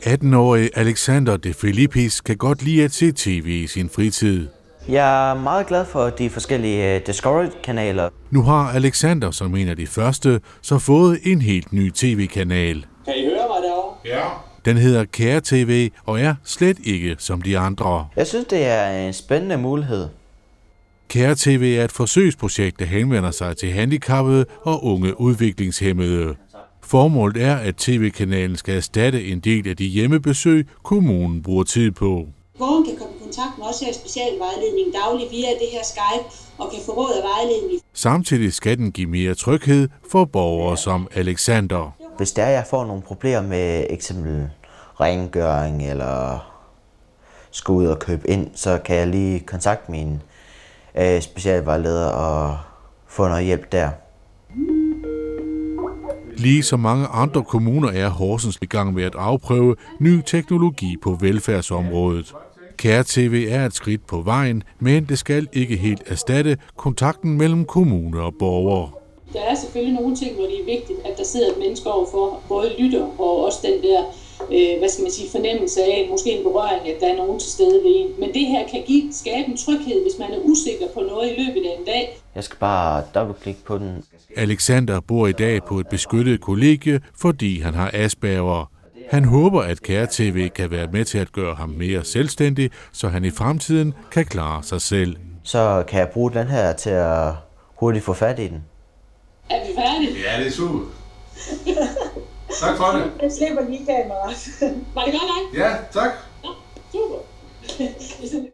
18-årige Alexander De Filippis kan godt lide at se tv i sin fritid. Jeg er meget glad for de forskellige Discovery-kanaler. Nu har Alexander som en af de første så fået en helt ny tv-kanal. Kan I høre mig derovre? Ja. Den hedder Kære TV og er slet ikke som de andre. Jeg synes, det er en spændende mulighed. Kære TV er et forsøgsprojekt, der henvender sig til handicappede og unge udviklingshæmmede. Formålet er, at tv-kanalen skal erstatte en del af de hjemmebesøg, kommunen bruger tid på. Borgeren kan komme i kontakt med os her i specialvejledning dagligt via det her Skype og kan få råd og vejledning. Samtidig skal den give mere tryghed for borgere som Alexander. Hvis der jeg får nogle problemer med eksempel rengøring eller skal ud og købe ind, så kan jeg lige kontakte min specialvejleder og få noget hjælp der. Ligesom mange andre kommuner er Horsens i gang med at afprøve ny teknologi på velfærdsområdet. Kære TV er et skridt på vejen, men det skal ikke helt erstatte kontakten mellem kommune og borgere. Der er selvfølgelig nogle ting, hvor det er vigtigt, at der sidder et menneske overfor, både lytter og også den der fornemmelse af, måske en berøring, at der er nogen til stede ved en. Men det her kan skabe en tryghed, hvis man er usikker på noget i løbet af en dag. Jeg skal bare dobbeltklikke på den. Alexander bor i dag på et beskyttet kollegie, fordi han har Asperger. Han håber, at Kære TV kan være med til at gøre ham mere selvstændig, så han i fremtiden kan klare sig selv. Så kan jeg bruge den her til at hurtigt få fat i den. Er vi færdige? Ja, det er super. Tak for det. Jeg slipper lige kameraet. Var det godt nok? Ja, tak. Ja, super.